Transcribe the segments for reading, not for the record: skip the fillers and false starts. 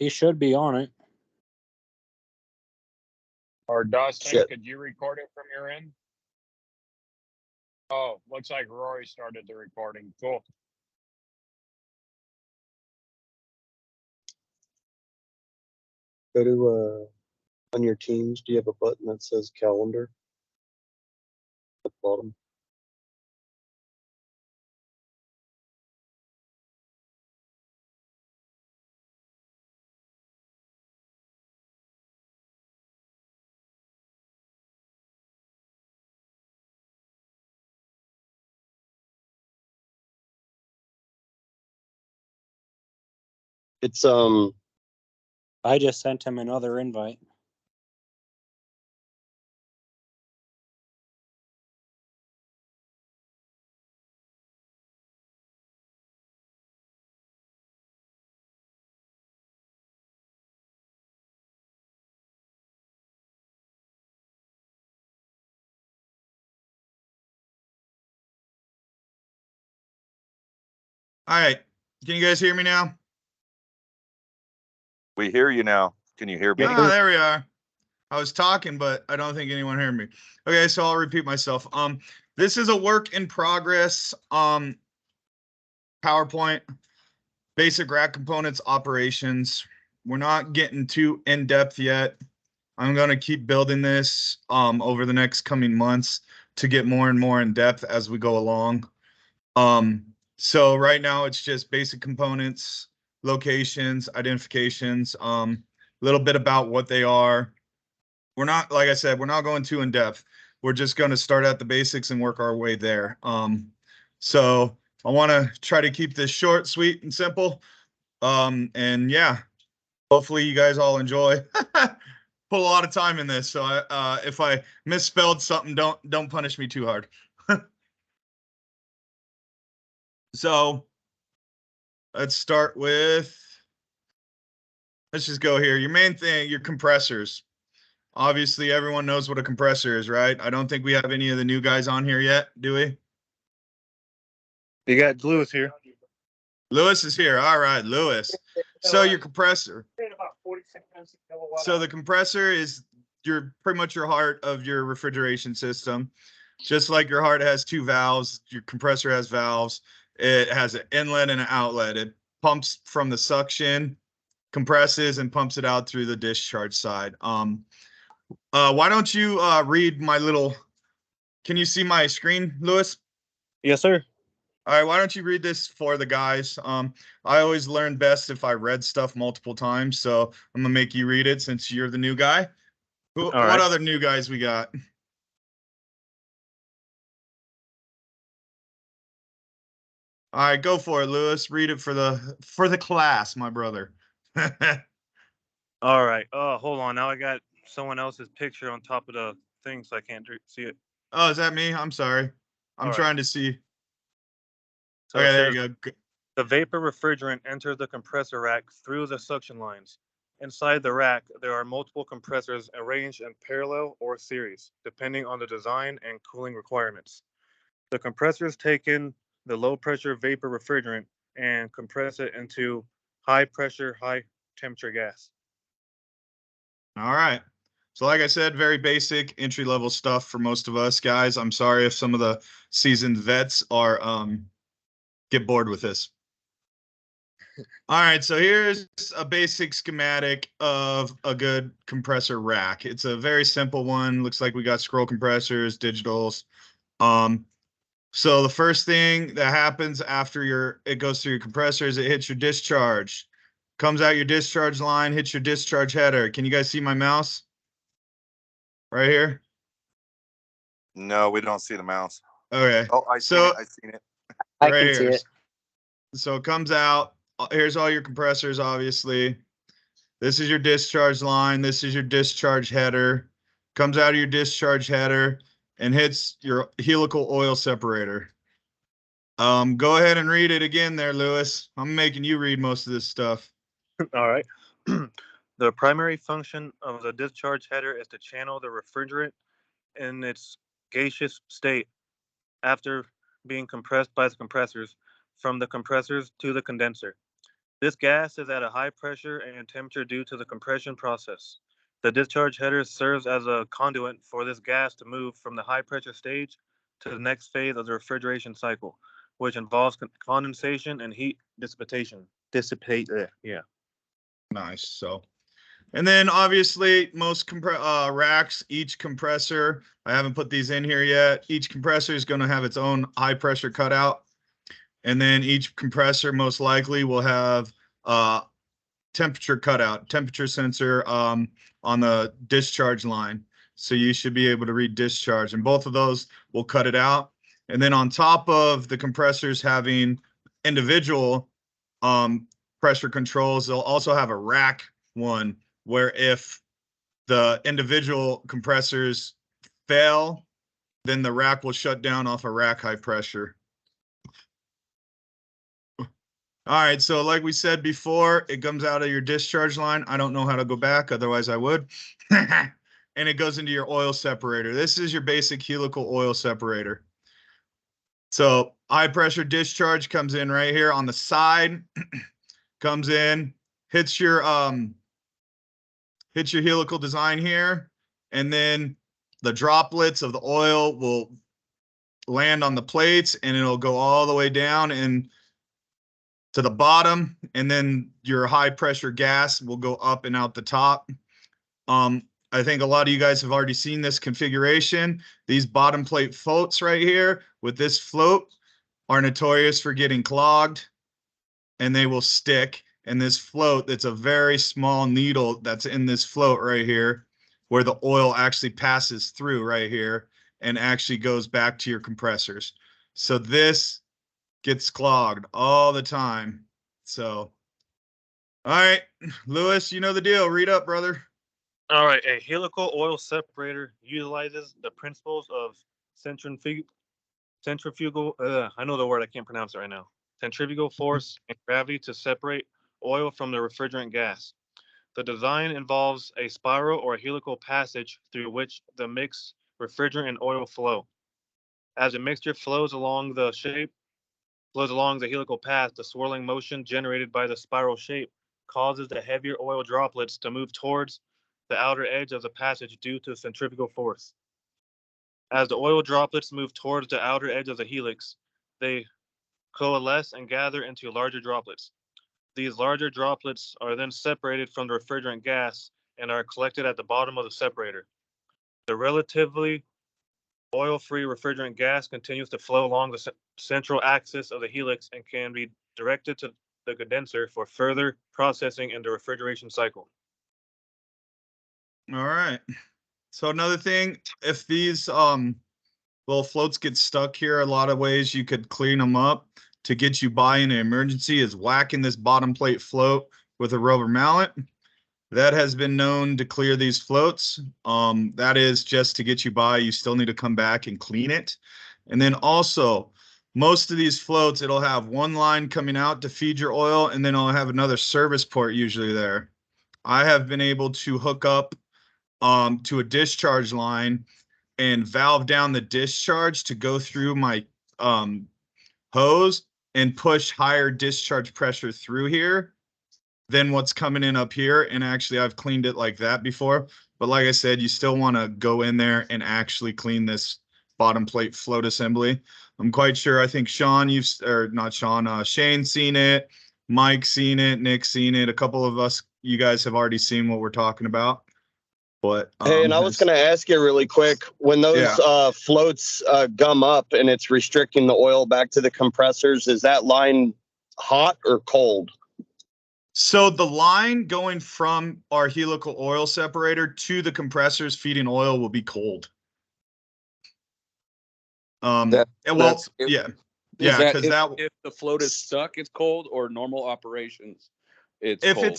He should be on it. Or Dustin, Shit. could you record it from your end? Oh, looks like Rory started the recording. Cool. Go to on your Teams. Do you have a button that says calendar at the bottom? It's I just sent him another invite. All right. Can you guys hear me now? We hear you now. Can you hear me? Ah, there we are. I was talking, but I don't think anyone heard me. Okay, so I'll repeat myself. This is a work in progress. PowerPoint, basic rack components, operations. We're not getting too in depth yet. I'm gonna keep building this over the next coming months to get more and more in depth as we go along. So right now it's just basic components, locations, identifications, a little bit about what they are. We're not, like I said, we're not going too in depth. We're just going to start at the basics and work our way there. So I want to try to keep this short, sweet, and simple. And yeah, hopefully you guys all enjoy. Put a lot of time in this, so if I misspelled something, don't punish me too hard. So let's start with, let's just go here. Your main thing, your compressors. Obviously, everyone knows what a compressor is, right? I don't think we have any of the new guys on here yet, do we? You got Lewis here. Lewis is here. All right, Lewis. So your compressor. So the compressor is pretty much your heart of your refrigeration system. Just like your heart has two valves, your compressor has valves. It has an inlet and an outlet. It pumps from the suction, compresses, and pumps it out through the discharge side. Why don't you read my little, can you see my screen, Lewis? Yes, sir. All right, why don't you read this for the guys? I always learn best if I read stuff multiple times, so I'm gonna make you read it since you're the new guy. What other new guys we got? All right, go for it, Lewis. Read it for the class, my brother. All right. Hold on. Now I got someone else's picture on top of the thing, so I can't see it. Oh, is that me? I'm sorry. I'm trying to see. So okay, there you go. The vapor refrigerant enters the compressor rack through the suction lines. Inside the rack, there are multiple compressors arranged in parallel or series, depending on the design and cooling requirements. The compressors take in the low-pressure vapor refrigerant and compress it into high-pressure, high-temperature gas. All right. So like I said, very basic entry-level stuff for most of us guys. I'm sorry if some of the seasoned vets are get bored with this. All right, so here's a basic schematic of a good compressor rack. It's a very simple one. Looks like we got scroll compressors, digitals. So the first thing that happens after it goes through your compressor is it hits your discharge. Comes out your discharge line, hits your discharge header. Can you guys see my mouse? Right here? No, we don't see the mouse. Okay. Oh, I seen it. I can see it. So it comes out. Here's all your compressors, obviously. This is your discharge line. This is your discharge header. Comes out of your discharge header and hits your helical oil separator. Go ahead and read it again there, Lewis. I'm making you read most of this stuff. All right. The primary function of the discharge header is to channel the refrigerant in its gaseous state after being compressed by the compressors from the compressors to the condenser. This gas is at a high pressure and temperature due to the compression process. The discharge header serves as a conduit for this gas to move from the high pressure stage to the next phase of the refrigeration cycle, which involves condensation and heat dissipation. Yeah. Nice. So, and then obviously most racks, each compressor, I haven't put these in here yet. Each compressor is going to have its own high pressure cutout. And then each compressor most likely will have temperature cutout, temperature sensor on the discharge line. So you should be able to read discharge, and both of those will cut it out. And then on top of the compressors having individual pressure controls, they'll also have a rack one where if the individual compressors fail, then the rack will shut down off a rack high pressure. All right, so like we said before, it comes out of your discharge line. I don't know how to go back, otherwise I would. And it goes into your oil separator. This is your basic helical oil separator. So high pressure discharge comes in right here on the side, comes in, hits your helical design here, and then the droplets of the oil will land on the plates, and it'll go all the way down and to the bottom, and then your high pressure gas will go up and out the top. I think a lot of you guys have already seen this configuration. These bottom plate floats right here with this float are notorious for getting clogged, and they will stick. And this float, that's a very small needle that's in this float right here, where the oil actually passes through right here and actually goes back to your compressors. So this gets clogged all the time. So, all right, Lewis, you know the deal. Read up, brother. All right, a helical oil separator utilizes the principles of centrifugal, I know the word, I can't pronounce it right now. Centrifugal force and gravity to separate oil from the refrigerant gas. The design involves a spiral or a helical passage through which the mixed refrigerant and oil flow. As the mixture flows along the helical path, the swirling motion generated by the spiral shape causes the heavier oil droplets to move towards the outer edge of the passage due to centrifugal force. As the oil droplets move towards the outer edge of the helix, they coalesce and gather into larger droplets. These larger droplets are then separated from the refrigerant gas and are collected at the bottom of the separator. The relatively oil-free refrigerant gas continues to flow along the central axis of the helix and can be directed to the condenser for further processing in the refrigeration cycle. All right. So another thing, if these little floats get stuck here, a lot of ways you could clean them up to get you by in an emergency is whacking this bottom plate float with a rubber mallet. That has been known to clear these floats. That is just to get you by. You still need to come back and clean it. And then also, most of these floats, it'll have one line coming out to feed your oil, and then it'll have another service port usually there. I have been able to hook up to a discharge line and valve down the discharge to go through my hose and push higher discharge pressure through here than what's coming in up here. And actually I've cleaned it like that before, but like I said, you still want to go in there and actually clean this bottom plate float assembly. I'm quite sure, I think Sean, Shane's seen it, Mike's seen it, Nick's seen it, a couple of us, you guys have already seen what we're talking about. But hey, and I was going to ask you really quick, when those floats gum up and it's restricting the oil back to the compressors, is that line hot or cold? So the line going from our helical oil separator to the compressors feeding oil will be cold. If the float is stuck, it's cold, or normal operations, it's cold.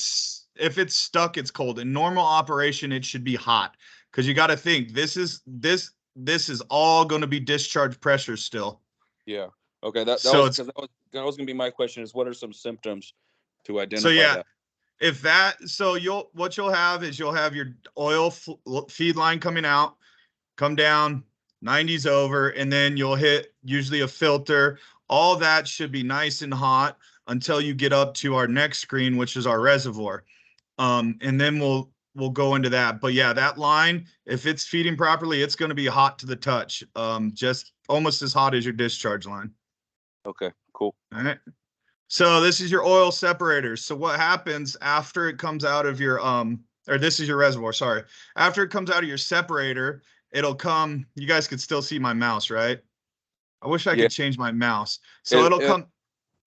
If it's stuck, it's cold. In normal operation, it should be hot, because you got to think this is all going to be discharge pressure still. Yeah. Okay. That was going to be my question: is what are some symptoms to identify that? What you'll have is you'll have your oil feed line coming out, come down, 90's over, and then you'll hit usually a filter All that should be nice and hot until you get up to our next screen, which is our reservoir. And then we'll go into that. But yeah, that line, if it's feeding properly, it's going to be hot to the touch. Just almost as hot as your discharge line. Okay, cool. All right. So this is your oil separator. So what happens after it comes out of your or this is your reservoir, sorry. After it comes out of your separator, it'll come, you guys could still see my mouse, right? I wish I Yeah. could change my mouse. So it'll come.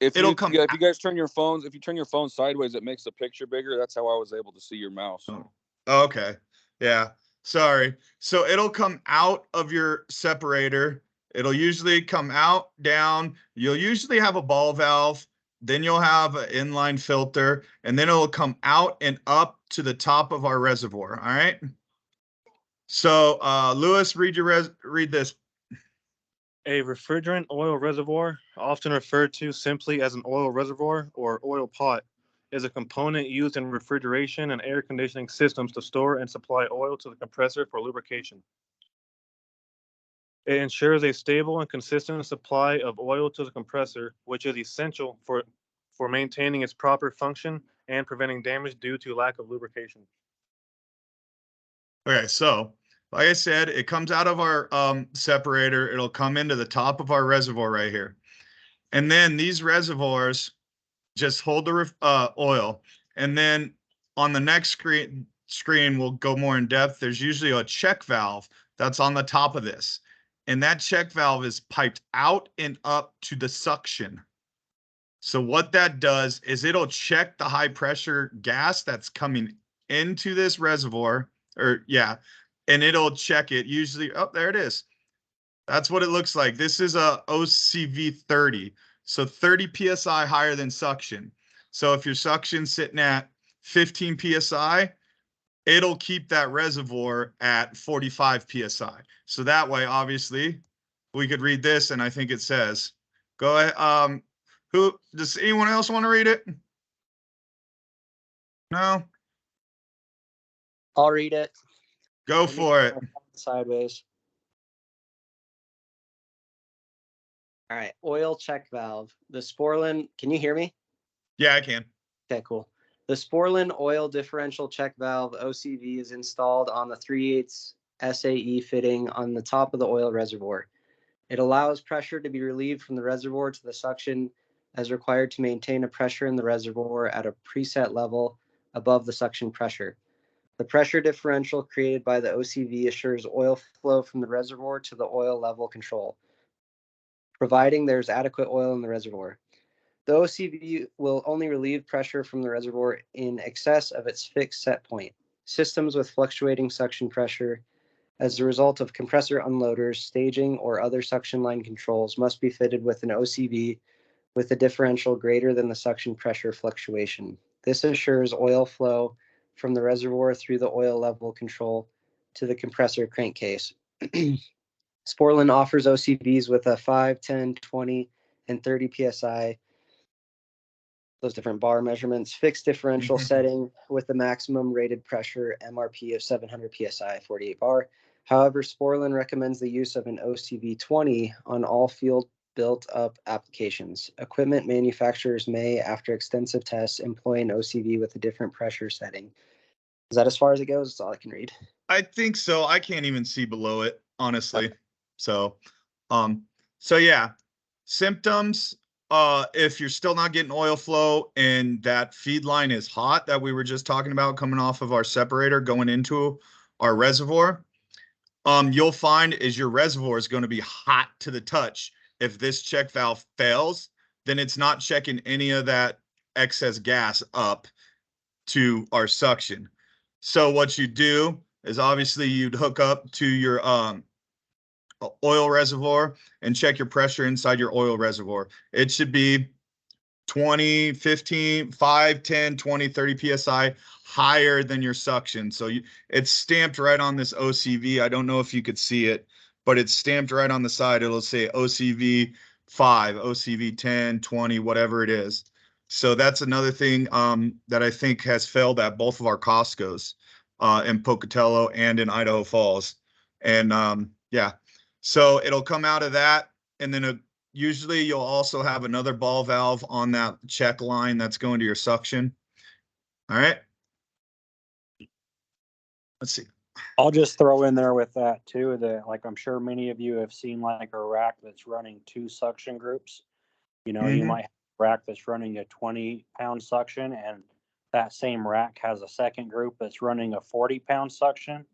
If It'll you, come. yeah, if you guys turn your phones, if you turn your phone sideways, it makes the picture bigger. That's how I was able to see your mouse. Oh, okay. Yeah. Sorry. So it'll come out of your separator. It'll usually come out, down. You'll usually have a ball valve. Then you'll have an inline filter, and then it'll come out and up to the top of our reservoir. All right. So, Lewis, read this. A refrigerant oil reservoir, often referred to simply as an oil reservoir or oil pot, is a component used in refrigeration and air conditioning systems to store and supply oil to the compressor for lubrication. It ensures a stable and consistent supply of oil to the compressor, which is essential for maintaining its proper function and preventing damage due to lack of lubrication. Okay, so like I said, it comes out of our separator. It'll come into the top of our reservoir right here. And then these reservoirs just hold the oil. And then on the next screen, we'll go more in depth. There's usually a check valve that's on the top of this. And that check valve is piped out and up to the suction. So what that does is it'll check the high pressure gas that's coming into this reservoir, and it'll check it usually. Oh, there it is. That's what it looks like. This is a OCV 30. So 30 PSI higher than suction. So if your suction's sitting at 15 PSI, it'll keep that reservoir at 45 PSI. So that way, obviously, we could read this, and I think it says, go ahead. Who does anyone else want to read it? No? I'll read it. Go for it. Sideways. All right. Oil check valve. The Sporlan, can you hear me? Yeah, I can. Okay, cool. The Sporlan oil differential check valve OCV is installed on the 3/8 SAE fitting on the top of the oil reservoir. It allows pressure to be relieved from the reservoir to the suction as required to maintain a pressure in the reservoir at a preset level above the suction pressure. The pressure differential created by the OCV assures oil flow from the reservoir to the oil level control, providing there's adequate oil in the reservoir. The OCV will only relieve pressure from the reservoir in excess of its fixed set point. Systems with fluctuating suction pressure as a result of compressor unloaders, staging, or other suction line controls must be fitted with an OCV with a differential greater than the suction pressure fluctuation. This assures oil flow from the reservoir through the oil level control to the compressor crankcase. Sporlan offers OCVs with a 5, 10, 20, and 30 PSI, those different bar measurements, fixed differential setting with the maximum rated pressure MRP of 700 PSI, 48 bar. However, Sporlan recommends the use of an OCV 20 on all field built up applications. Equipment manufacturers may, after extensive tests, employ an OCV with a different pressure setting. Is that as far as it goes? That's all I can read. I think so. I can't even see below it, honestly. So yeah, symptoms. If you're still not getting oil flow and that feed line is hot that we were just talking about coming off of our separator going into our reservoir, you'll find is your reservoir is going to be hot to the touch. If this check valve fails, then it's not checking any of that excess gas up to our suction. So what you do is obviously you'd hook up to your oil reservoir and check your pressure inside your oil reservoir. It should be 20, 15, 5, 10, 20, 30 PSI higher than your suction. So it's stamped right on this OCV. I don't know if you could see it, but it's stamped right on the side. It'll say OCV 5, OCV 10, 20, whatever it is. So that's another thing that I think has failed at both of our Costco's in Pocatello and in Idaho Falls. And yeah, so it'll come out of that, and then usually you'll also have another ball valve on that check line that's going to your suction. All right. Let's see. I'll just throw in there with that too, that like I'm sure many of you have seen like a rack that's running 2 suction groups. You know, you might have a rack that's running a 20-pound suction, and that same rack has a second group that's running a 40-pound suction.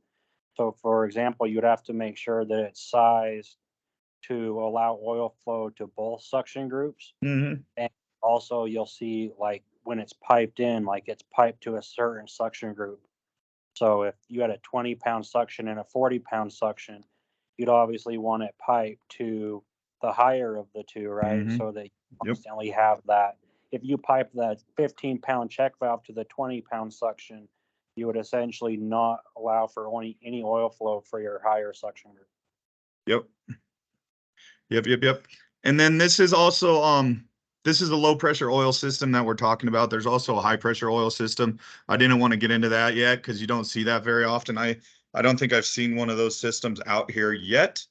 So for example, you'd have to make sure that it's sized to allow oil flow to both suction groups. And also you'll see like when it's piped in, like it's piped to a certain suction group. So if you had a 20-pound suction and a 40-pound suction, you'd obviously want it piped to the higher of the two, right? So that you constantly have that. If you pipe that 15-pound check valve to the 20-pound suction, you would essentially not allow for any oil flow for your higher suction group. Yep. And then this is also this is the low pressure oil system that we're talking about. There's also a high pressure oil system. I didn't want to get into that yet because you don't see that very often. I don't think I've seen one of those systems out here yet.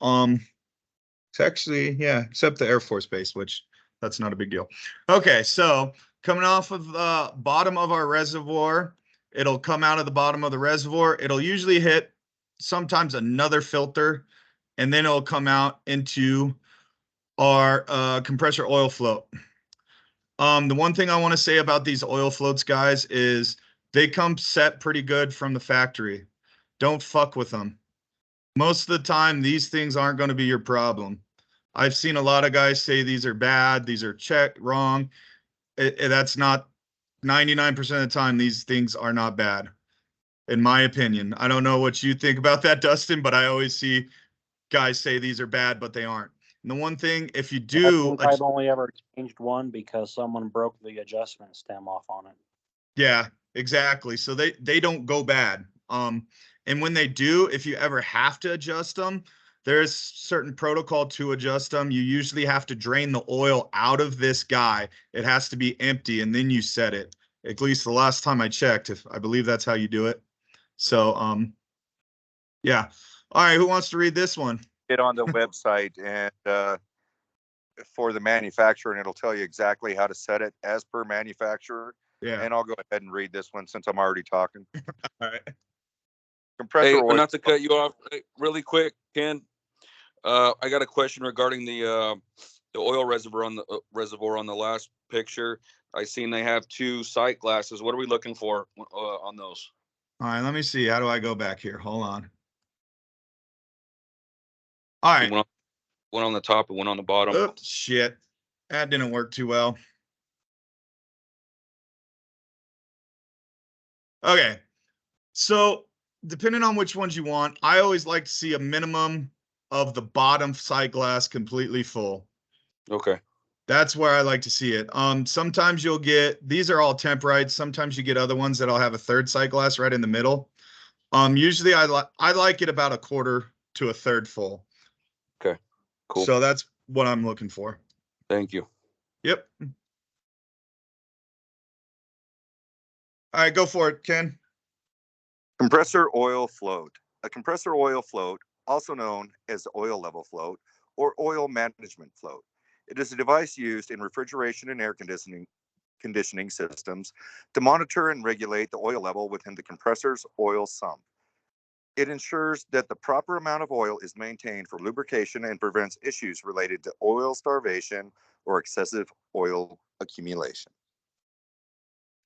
It's actually, yeah, except the Air Force Base, which that's not a big deal. Okay, so coming off of the bottom of our reservoir, it'll come out of the bottom of the reservoir. It'll usually hit sometimes another filter, and then it'll come out into our compressor oil float. The one thing I want to say about these oil floats, guys, is they come set pretty good from the factory. Don't fuck with them. Most of the time, these things aren't going to be your problem. I've seen a lot of guys say these are bad, these are checked wrong. That's not 99% of the time. These things are not bad, in my opinion. I don't know what you think about that, Dustin, but I always see guys say these are bad, but they aren't. And the one thing, if you do, I've only ever changed one because someone broke the adjustment stem off on it. Yeah, exactly. So they don't go bad. And when they do, if you ever have to adjust them, there's certain protocol to adjust them. You usually have to drain the oil out of this guy. It has to be empty, and then you set it. At least the last time I checked, I believe that's how you do it. So, yeah. All right, who wants to read this one? Get on the website and for the manufacturer, and it'll tell you exactly how to set it as per manufacturer. Yeah. And I'll go ahead and read this one since I'm already talking. All right. Compressor Hey, oil. not to cut you off really quick, Ken. I got a question regarding the oil reservoir on the last picture. I seen they have 2 sight glasses. What are we looking for on those? All right, let me see. How do I go back here? Hold on. All right. One on the top and one on the bottom. Oops, shit. That didn't work too well. Okay. So depending on which ones you want, I always like to see a minimum of the bottom sight glass completely full. Okay. That's where I like to see it. Sometimes you'll get, these are all temperites. Sometimes you get other ones that'll have a third sight glass right in the middle. Usually I like it about a quarter to a third full. Okay. Cool. So that's what I'm looking for. Thank you. Yep. All right, go for it, Ken. Compressor oil float. A compressor oil float, also known as the oil level float or oil management float. It is a device used in refrigeration and air conditioning systems to monitor and regulate the oil level within the compressor's oil sump. It ensures that the proper amount of oil is maintained for lubrication and prevents issues related to oil starvation or excessive oil accumulation.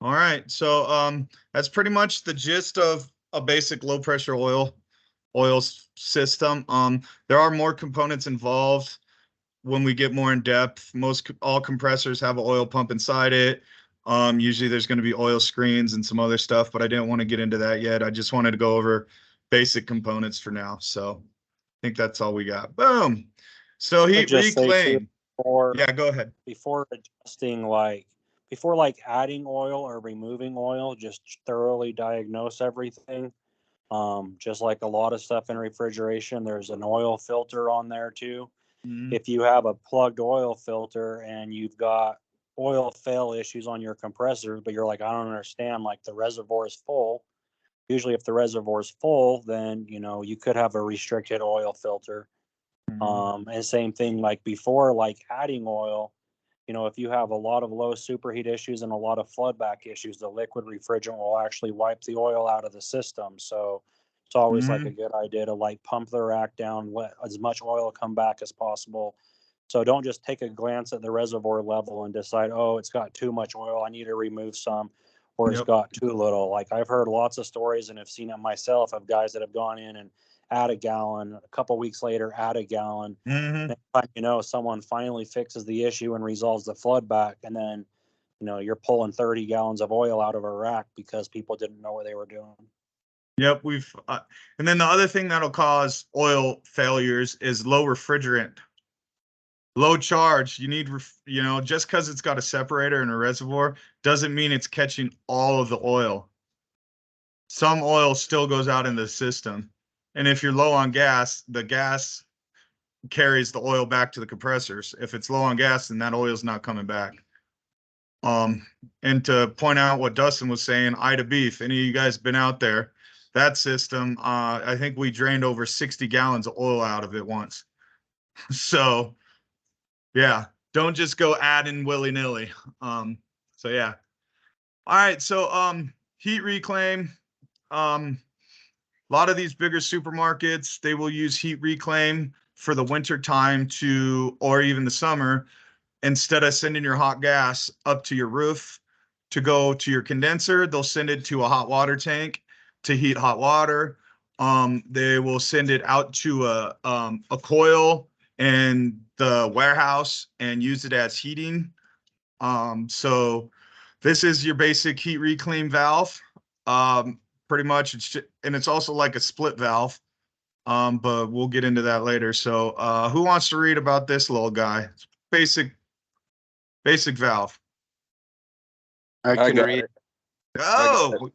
All right. So that's pretty much the gist of a basic low pressure oil system. There are more components involved when we get more in depth. All compressors have an oil pump inside it. Usually there's going to be oil screens and some other stuff, but I didn't want to get into that yet. I just wanted to go over basic components for now. So I think that's all we got. Boom. So heat reclaim. Yeah, go ahead. Before adjusting, before adding oil or removing oil, just thoroughly diagnose everything. Just like a lot of stuff in refrigeration, there's an oil filter on there too. If you have a plugged oil filter and you've got oil fail issues on your compressor, but you're like, I don't understand, like the reservoir is full. Usually if the reservoir is full, then, you know, you could have a restricted oil filter. And same thing like before, like adding oil, you know, if you have a lot of low superheat issues and a lot of flood back issues, the liquid refrigerant will actually wipe the oil out of the system. So it's always like a good idea to like pump the rack down, let as much oil come back as possible. So don't just take a glance at the reservoir level and decide, oh, it's got too much oil, I need to remove some, or it's got too little. Like I've heard lots of stories and have seen it myself of guys that have gone in and add a gallon, a couple weeks later, add a gallon. Next time you know, someone finally fixes the issue and resolves the flood back, and then, you know, you're pulling 30 gallons of oil out of a rack because people didn't know what they were doing. Yep, and then the other thing that'll cause oil failures is low refrigerant. Low charge, you need, you know, just because it's got a separator and a reservoir doesn't mean it's catching all of the oil. Some oil still goes out in the system. And if you're low on gas, the gas carries the oil back to the compressors. If it's low on gas, then that oil's not coming back. And to point out what Dustin was saying, Ida Beef, any of you guys been out there, that system, I think we drained over 60 gallons of oil out of it once. So yeah, don't just go adding willy-nilly. So yeah. All right, so heat reclaim. A lot of these bigger supermarkets, they will use heat reclaim for the winter time or even the summer, instead of sending your hot gas up to your roof to go to your condenser, they'll send it to a hot water tank to heat hot water. They will send it out to a coil in the warehouse and use it as heating. So this is your basic heat reclaim valve. Pretty much, and it's also like a split valve. But we'll get into that later. So who wants to read about this little guy? It's basic valve. I can got read. it. Oh,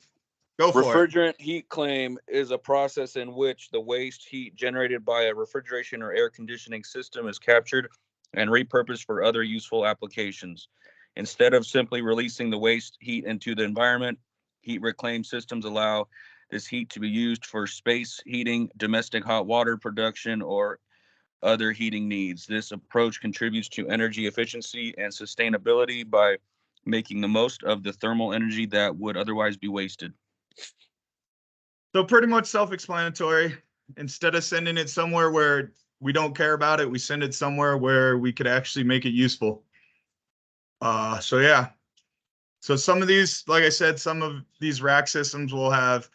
go for it. Refrigerant heat claim is a process in which the waste heat generated by a refrigeration or air conditioning system is captured and repurposed for other useful applications. Instead of simply releasing the waste heat into the environment, heat reclaim systems allow this heat to be used for space heating, domestic hot water production, or other heating needs. This approach contributes to energy efficiency and sustainability by making the most of the thermal energy that would otherwise be wasted. So pretty much self-explanatory. Instead of sending it somewhere where we don't care about it, we send it somewhere where we could actually make it useful. So yeah. So some of these, like I said, some of these rack systems will have,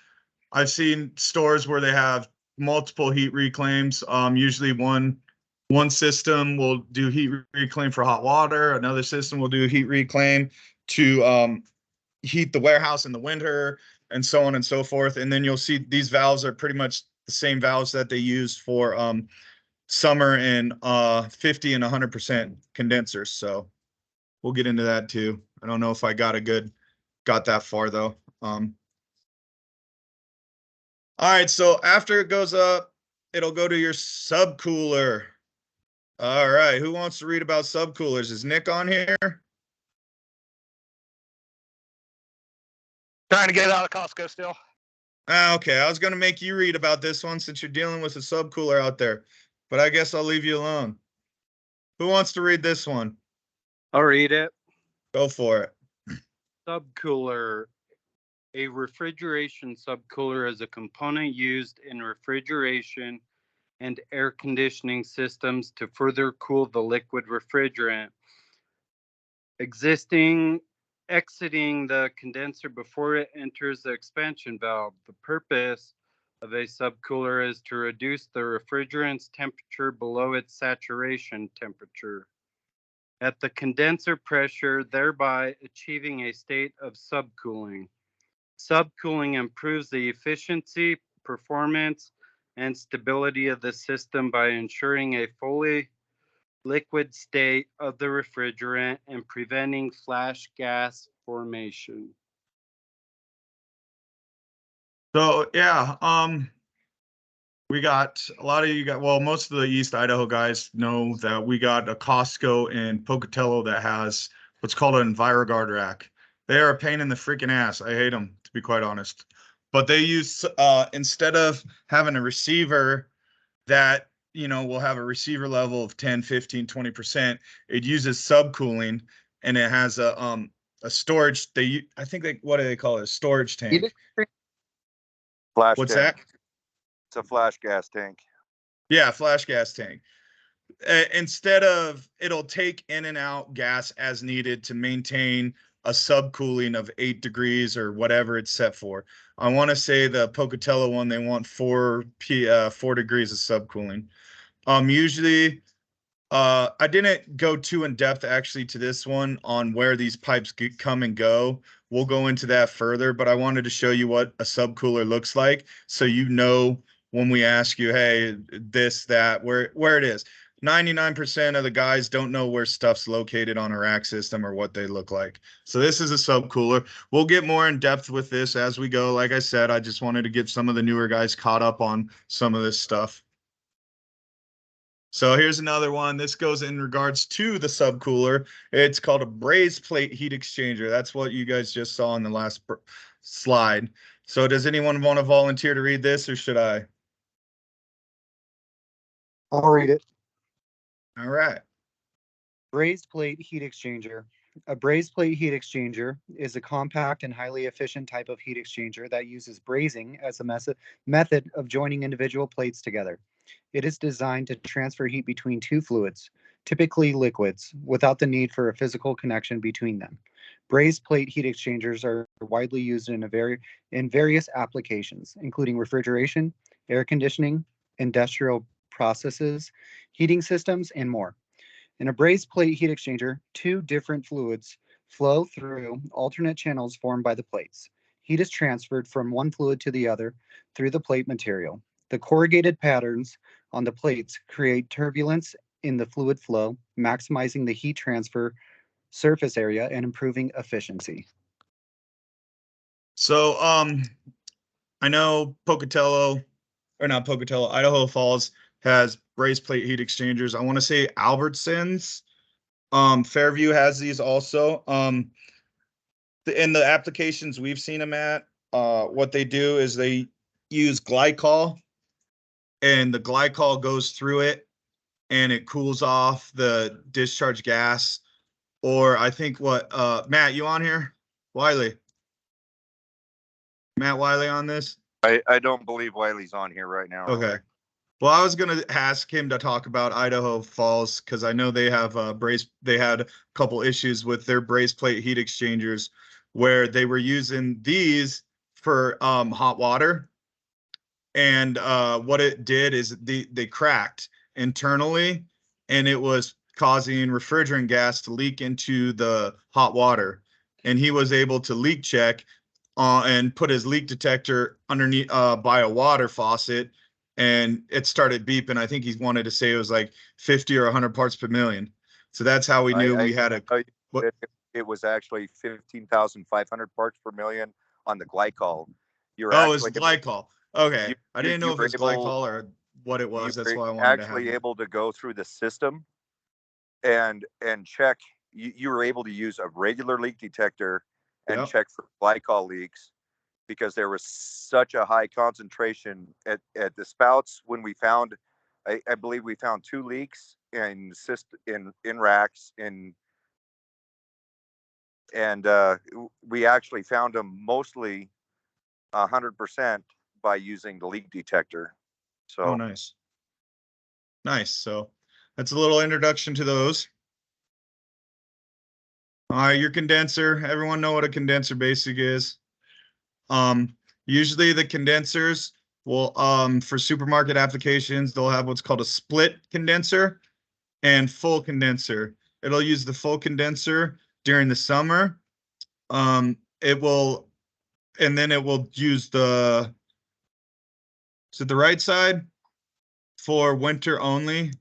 I've seen stores where they have multiple heat reclaims. Usually one system will do heat reclaim for hot water. Another system will do heat reclaim to heat the warehouse in the winter, and so on and so forth. And then you'll see these valves are pretty much the same valves that they use for summer and 50 and 100% condensers. So we'll get into that too. I don't know if I got that far though. All right, so after it goes up, it'll go to your subcooler. All right, who wants to read about subcoolers? Is Nick on here? Trying to get it out of Costco still. Okay, I was going to make you read about this one since you're dealing with a subcooler out there, but I guess I'll leave you alone. Who wants to read this one? I'll read it. Go for it. Subcooler. A refrigeration subcooler is a component used in refrigeration and air conditioning systems to further cool the liquid refrigerant. Exiting the condenser before it enters the expansion valve. The purpose of a subcooler is to reduce the refrigerant's temperature below its saturation temperature at the condenser pressure, thereby achieving a state of subcooling. Subcooling improves the efficiency, performance, and stability of the system by ensuring a fully liquid state of the refrigerant and preventing flash gas formation. So yeah, we got a lot of you got, well, most of the East Idaho guys know that we got a Costco in Pocatello that has what's called an EnviroGuard rack. They are a pain in the freaking ass. I hate them, to be quite honest. But they use, instead of having a receiver that will have a receiver level of 10, 15, 20%. It uses subcooling, and it has a storage. I think what do they call it? A storage tank. Flash What's tank. that? It's a flash gas tank. Yeah, flash gas tank. Instead of, it'll take in and out gas as needed to maintain a subcooling of 8 degrees or whatever it's set for. I want to say the Pocatello one, they want 4 degrees of subcooling. Usually, I didn't go too in depth actually to this one on where these pipes come and go. We'll go into that further, but I wanted to show you what a subcooler looks like, so when we ask you, hey, this, that, where it is. 99% of the guys don't know where stuff's located on a rack system or what they look like. So this is a subcooler. We'll get more in depth with this as we go. Like I said, I just wanted to get some of the newer guys caught up on some of this stuff. So here's another one. This goes in regards to the subcooler. It's called a brazed plate heat exchanger. That's what you guys just saw in the last slide. So does anyone want to volunteer to read this, or should I? I'll read it. All right. Brazed plate heat exchanger. A brazed plate heat exchanger is a compact and highly efficient type of heat exchanger that uses brazing as a method of joining individual plates together. It is designed to transfer heat between two fluids, typically liquids, without the need for a physical connection between them. Brazed plate heat exchangers are widely used in various applications, including refrigeration, air conditioning, industrial processes, heating systems, and more. In a brazed plate heat exchanger, two different fluids flow through alternate channels formed by the plates. Heat is transferred from one fluid to the other through the plate material. The corrugated patterns on the plates create turbulence in the fluid flow, maximizing the heat transfer surface area and improving efficiency. So I know Idaho Falls has brazed plate heat exchangers. I want to say Albertsons, Fairview has these also. In the applications we've seen them at, what they do is they use glycol, and the glycol goes through it and it cools off the discharge gas. Or I think Matt, you on here? Matt Wiley on this? I don't believe Wiley's on here right now. Okay. Well, I was going to ask him to talk about Idaho Falls, because I know they have they had a couple issues with their brazed plate heat exchangers where they were using these for hot water. And what it did is they cracked internally, and it was causing refrigerant gas to leak into the hot water. And he was able to leak check and put his leak detector underneath by a water faucet, and it started beeping. I think he wanted to say it was like 50 or 100 parts per million. So that's how we knew we had a. It was actually 15,500 parts per million on the glycol. It's glycol. Okay, I didn't know if it was glycol or what it was. That's why I wanted to have actually able to go through the system and check. You were able to use a regular leak detector and check for glycol leaks, because there was such a high concentration at the spouts. When we found, I believe we found 2 leaks in racks and we actually found them mostly 100% by using the leak detector. So nice. So that's a little introduction to those. All right, your condenser. Everyone know what a condenser basic is. Usually the condensers will for supermarket applications, they'll have what's called a split condenser and full condenser. It'll use the full condenser during the summer. It will use the right side for winter only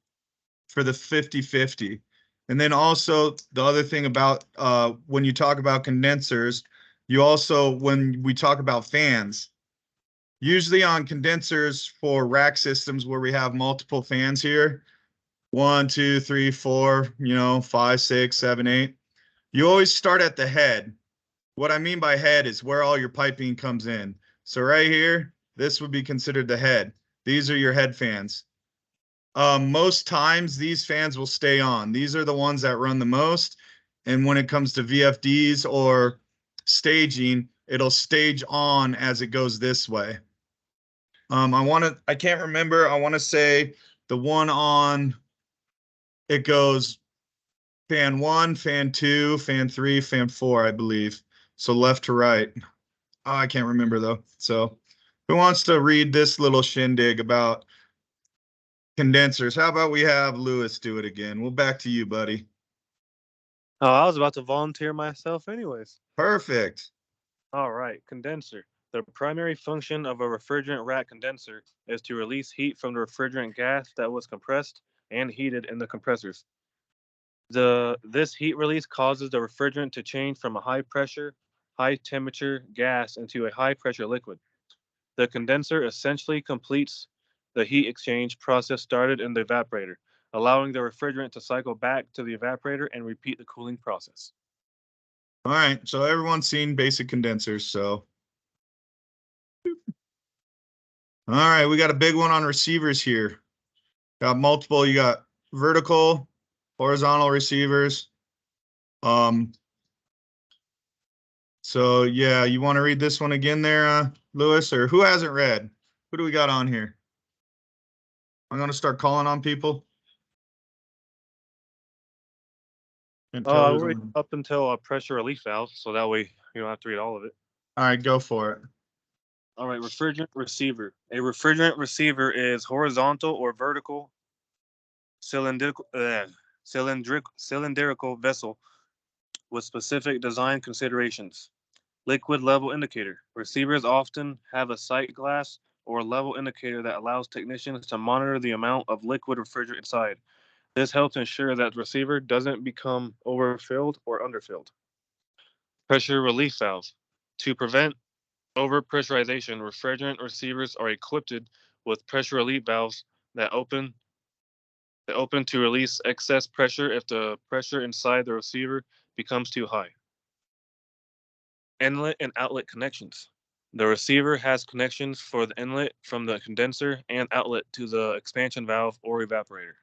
for the 50/50. And then also the other thing about when you talk about condensers, you also, when we talk about fans, usually on condensers for rack systems where we have multiple fans here, 1, 2, 3, 4, 5, 6, 7, 8, you always start at the head. What I mean by head is where all your piping comes in. So right here, this would be considered the head. These are your head fans. Most times these fans will stay on. These are the ones that run the most. And when it comes to VFDs or staging, it'll stage on as it goes this way. I can't remember. I want to say the one on, it goes fan 1, fan 2, fan 3, fan 4, I believe. So left to right. Oh, I can't remember though. So who wants to read this little shindig about condensers? How about we have Lewis do it again? We'll back to you, buddy. Oh, I was about to volunteer myself anyways. Perfect. All right, condenser. The primary function of a refrigerant rack condenser is to release heat from the refrigerant gas that was compressed and heated in the compressors. This heat release causes the refrigerant to change from a high pressure, high temperature gas into a high pressure liquid. The condenser essentially completes the heat exchange process started in the evaporator, allowing the refrigerant to cycle back to the evaporator and repeat the cooling process. All right, so everyone's seen basic condensers, so. All right, we got a big one on receivers here. Got multiple, you got vertical, horizontal receivers. So yeah, you want to read this one again there, Lewis, or who hasn't read? Who do we got on here? I'm going to start calling on people. We're up until a pressure relief valve, so that way you don't have to read all of it. All right, go for it. All right, refrigerant receiver. A refrigerant receiver is horizontal or vertical cylindrical vessel with specific design considerations. Liquid level indicator. Receivers often have a sight glass or level indicator that allows technicians to monitor the amount of liquid refrigerant inside. This helps ensure that the receiver doesn't become overfilled or underfilled. Pressure relief valve. To prevent overpressurization, refrigerant receivers are equipped with pressure relief valves that open to release excess pressure if the pressure inside the receiver becomes too high. Inlet and outlet connections. The receiver has connections for the inlet from the condenser and outlet to the expansion valve or evaporator.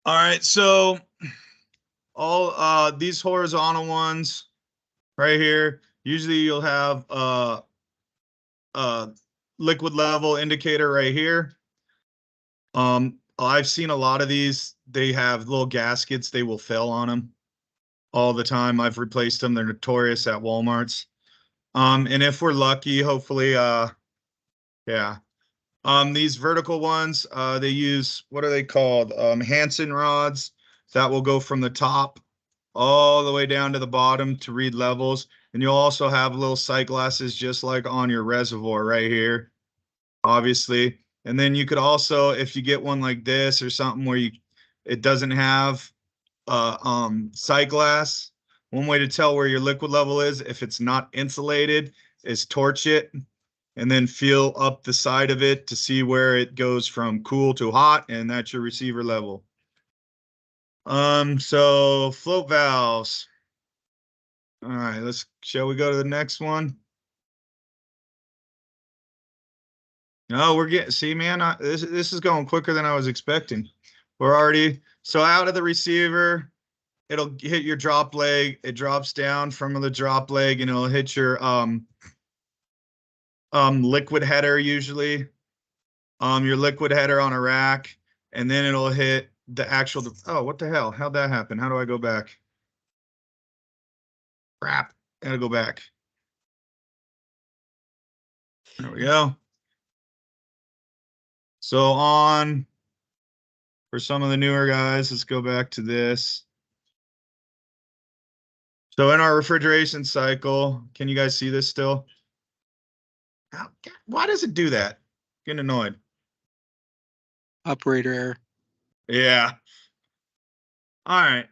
All right, so all these horizontal ones right here, usually you'll have a liquid level indicator right here. I've seen a lot of these. They have little gaskets. They will fail on them all the time. I've replaced them. They're notorious at Walmart's. And if we're lucky, hopefully, yeah. These vertical ones, they use, what are they called? Hansen rods that will go from the top all the way down to the bottom to read levels. And you'll also have little sight glasses just like on your reservoir right here, obviously. And then you could also, if you get one like this or something where it doesn't have sight glass, one way to tell where your liquid level is, if it's not insulated, is torch it and then feel up the side of it to see where it goes from cool to hot, and that's your receiver level. So float valves. All right, shall we go to the next one? No, see, man, this is going quicker than I was expecting. We're already, so out of the receiver, it'll hit your drop leg. It drops down from the drop leg and it'll hit your liquid header usually. Your liquid header on a rack, and then it'll hit the actual, oh, what the hell? How'd that happen? How do I go back? Crap, gotta go back. There we go. So for some of the newer guys, let's go back to this. So in our refrigeration cycle, can you guys see this still? Why does it do that? Getting annoyed. Operator error. Yeah. All right.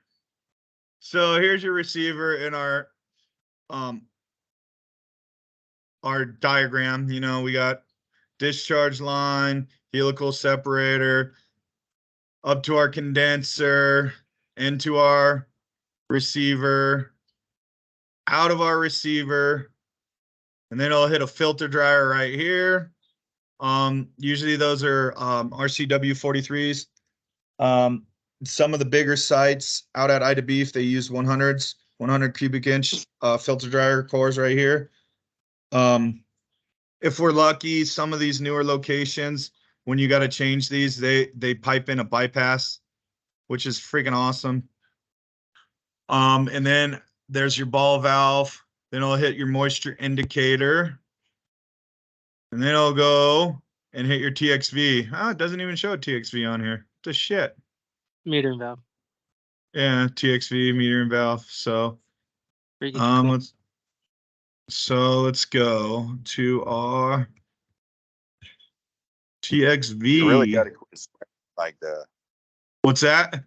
So here's your receiver in our diagram. You know, we got discharge line, helical separator, up to our condenser, into our receiver, out of our receiver, and then it'll hit a filter dryer right here. Usually those are RCW 43s. Some of the bigger sites out at Ida Beef, they use 100s, 100 cubic inch filter dryer cores right here. If we're lucky, some of these newer locations, when you got to change these, they pipe in a bypass, which is freaking awesome. And then there's your ball valve. Then it'll hit your moisture indicator. And then it'll go and hit your TXV. Oh, it doesn't even show a TXV on here. What the shit? Metering valve. Yeah, TXV, metering valve. So, Cool. let's go to our TXV. You really got to quit swearing like that. What's that?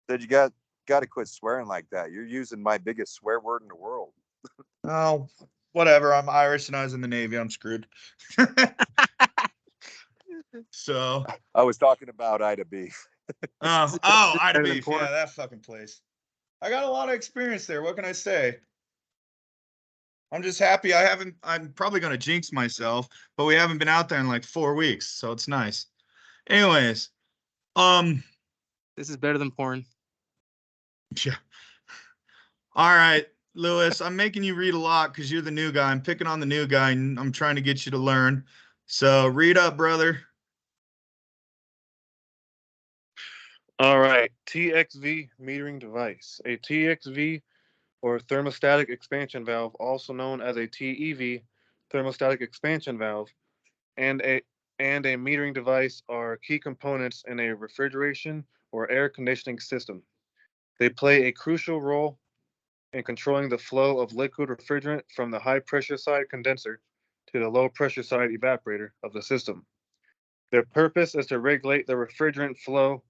Said you got to quit swearing like that. You're using my biggest swear word in the world. Oh, whatever. I'm Irish and I was in the Navy. I'm screwed. So I was talking about Ida Beef. Ida Beef. Yeah, that fucking place. I got a lot of experience there. What can I say? I'm just happy I'm probably going to jinx myself, but we haven't been out there in like 4 weeks, so it's nice. Anyways, this is better than porn. Yeah. All right, Lewis, I'm making you read a lot because you're the new guy. I'm picking on the new guy, and I'm trying to get you to learn. So read up, brother. All right, TXV metering device. A TXV or thermostatic expansion valve, also known as a TEV, thermostatic expansion valve, and a metering device are key components in a refrigeration or air conditioning system. They play a crucial role in controlling the flow of liquid refrigerant from the high pressure side condenser to the low pressure side evaporator of the system. Their purpose is to regulate the refrigerant flow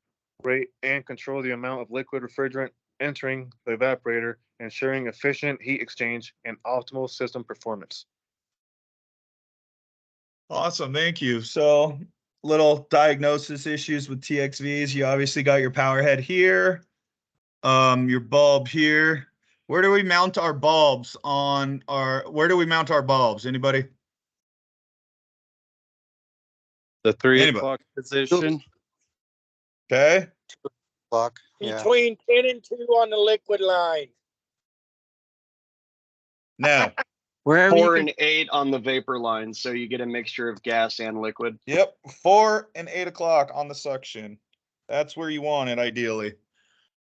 rate and control the amount of liquid refrigerant entering the evaporator, ensuring efficient heat exchange and optimal system performance. Awesome, thank you. So little diagnosis issues with TXVs. You obviously got your power head here, your bulb here. Where do we mount our bulbs on where do we mount our bulbs? Anybody? The 3 o'clock position. Okay. Clock. Yeah. Between 10 and 2 on the liquid line. Now. Wherever 4 and 8 on the vapor line, so you get a mixture of gas and liquid. Yep, 4 and 8 o'clock on the suction. That's where you want it, ideally.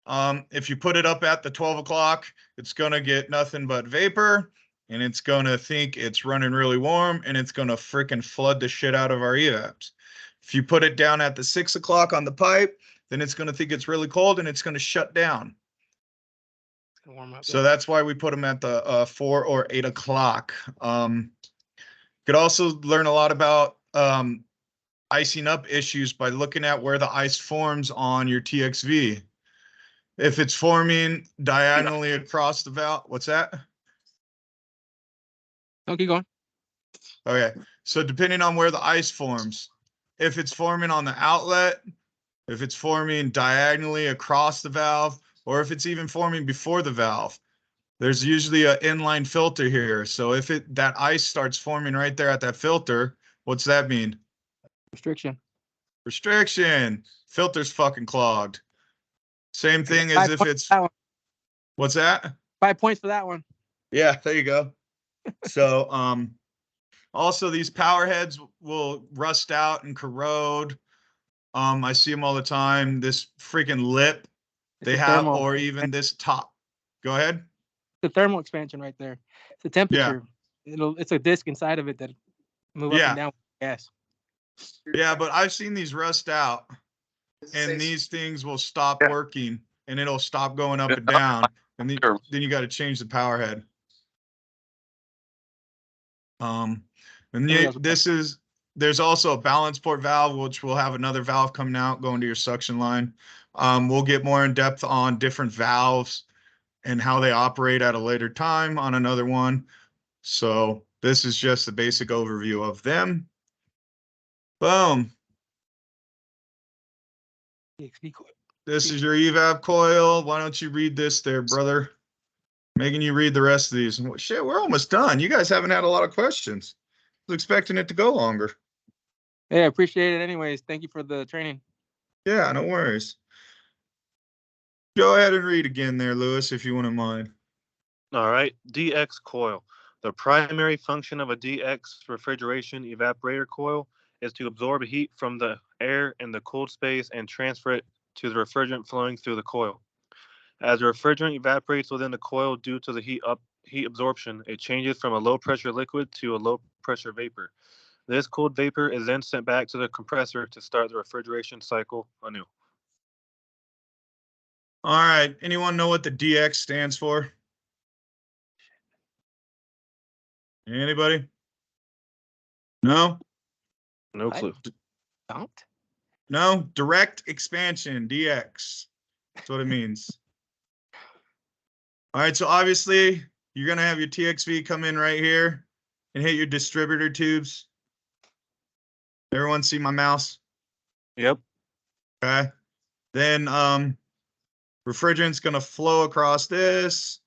If you put it up at the 12 o'clock, it's going to get nothing but vapor, and it's going to think it's running really warm, and it's going to freaking flood the shit out of our evapes. If you put it down at the 6 o'clock on the pipe, then it's going to think it's really cold, and it's going to shut down. So that's why we put them at the 4 or 8 o'clock. Could also learn a lot about icing up issues by looking at where the ice forms on your TXV. If it's forming diagonally across the valve, what's that? Oh, keep going. Okay, so depending on where the ice forms, if it's forming on the outlet, if it's forming diagonally across the valve, or if it's even forming before the valve, there's usually an inline filter here. So if that ice starts forming right there at that filter, what's that mean? Restriction. Restriction. Filter's fucking clogged. Same thing as if it's, what's that? 5 points for that one. Yeah, there you go. So also these power heads will rust out and corrode. I see them all the time. This freaking lip they have, or even this top. Go ahead. The thermal expansion right there. The temperature. Yeah. It's a disc inside of it that move up and down with gas. Yeah, but I've seen these rust out, and these things will stop working, and it'll stop going up and down, and then you got to change the power head. And there's also a balance port valve, which will have another valve coming out going to your suction line. We'll get more in depth on different valves and how they operate at a later time on another one. So this is just the basic overview of them. Boom. This is your evap coil. Why don't you read this there, brother? Making you read the rest of these. Shit, we're almost done. You guys haven't had a lot of questions. was expecting it to go longer. Yeah, I appreciate it anyways. Thank you for the training. Yeah, no worries. Go ahead and read again there, Lewis, if you wouldn't mind. All right, DX coil. The primary function of a DX refrigeration evaporator coil is to absorb heat from the air in the cooled space and transfer it to the refrigerant flowing through the coil. As the refrigerant evaporates within the coil due to the heat absorption, it changes from a low pressure liquid to a low pressure vapor. This cooled vapor is then sent back to the compressor to start the refrigeration cycle anew. All right. Anyone know what the DX stands for? Anybody? No? No clue. Don't? No? Direct expansion, DX. That's what it means. All right. So obviously, you're going to have your TXV come in right here and hit your distributor tubes. Everyone see my mouse? Yep. Okay. Then refrigerant's going to flow across this.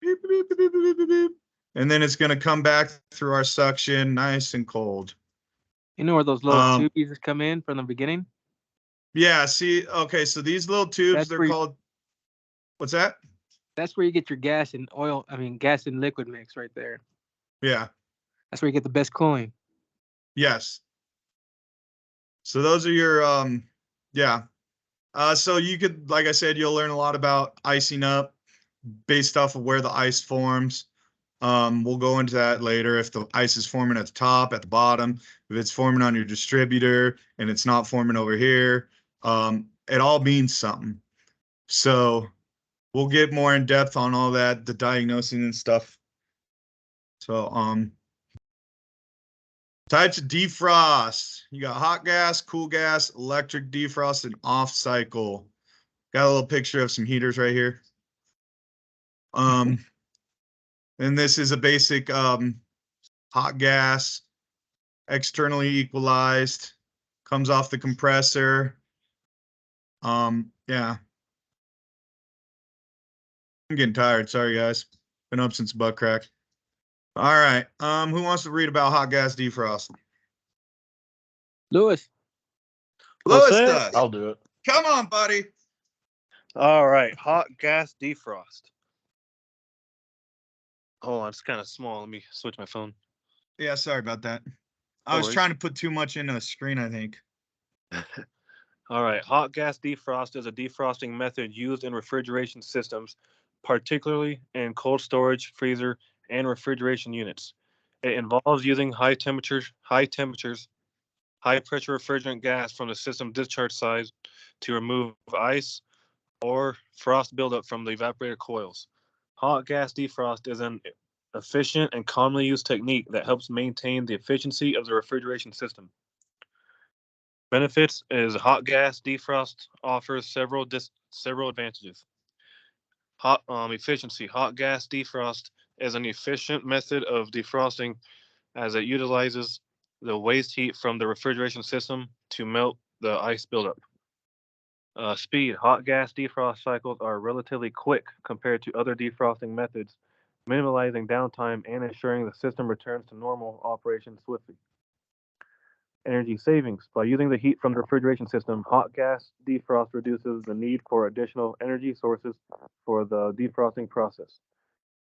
Beep, beep, beep, beep, beep, beep, beep. And then it's going to come back through our suction nice and cold. You know where those little tubies come in from the beginning? Yeah, see, okay, so these little tubes, That's they're where called, what's that? That's where you get your gas and oil, gas and liquid mix right there. Yeah. That's where you get the best cooling. Yes. So those are your, yeah. So you could, like I said, you'll learn a lot about icing up based off of where the ice forms. We'll go into that later. If the ice is forming at the top, at the bottom, if it's forming on your distributor and it's not forming over here, it all means something. So we'll get more in depth on all that, the diagnosing and stuff. So, types of defrost. You got hot gas, cool gas, electric defrost, and off cycle. Got a little picture of some heaters right here. And this is a basic hot gas, externally equalized, comes off the compressor. Yeah. I'm getting tired. Sorry, guys. Been up since butt crack. All right. Who wants to read about hot gas defrost? Lewis. Lewis does. I'll do it. Come on, buddy. All right, hot gas defrost. Hold on, it's kind of small. Let me switch my phone. Yeah, sorry about that. I was trying to put too much into the screen, I think. All right, hot gas defrost is a defrosting method used in refrigeration systems, particularly in cold storage, freezer, and refrigeration units. It involves using high pressure refrigerant gas from the system discharge side to remove ice or frost buildup from the evaporator coils. Hot gas defrost is an efficient and commonly used technique that helps maintain the efficiency of the refrigeration system. Benefits is hot gas defrost offers several advantages. Efficiency. Hot gas defrost is an efficient method of defrosting as it utilizes the waste heat from the refrigeration system to melt the ice buildup. Speed. Hot gas defrost cycles are relatively quick compared to other defrosting methods, minimizing downtime and ensuring the system returns to normal operation swiftly. Energy savings. By using the heat from the refrigeration system, hot gas defrost reduces the need for additional energy sources for the defrosting process.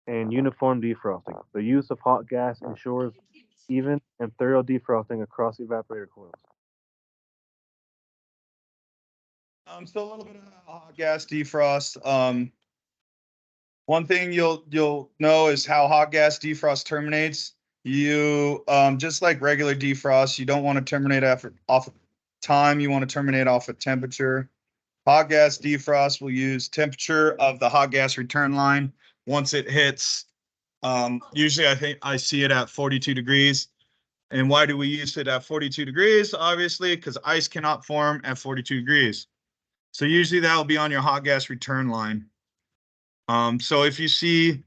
And uniform defrosting. The use of hot gas ensures even and thorough defrosting across evaporator coils. So a little bit of hot gas defrost. One thing you'll know is how hot gas defrost terminates. You just like regular defrost, you don't want to terminate off of time. You want to terminate off of temperature. Hot gas defrost will use temperature of the hot gas return line once it hits. Usually, I think I see it at 42 degrees. And why do we use it at 42 degrees? Obviously, because ice cannot form at 42 degrees. So usually that will be on your hot gas return line. So if you see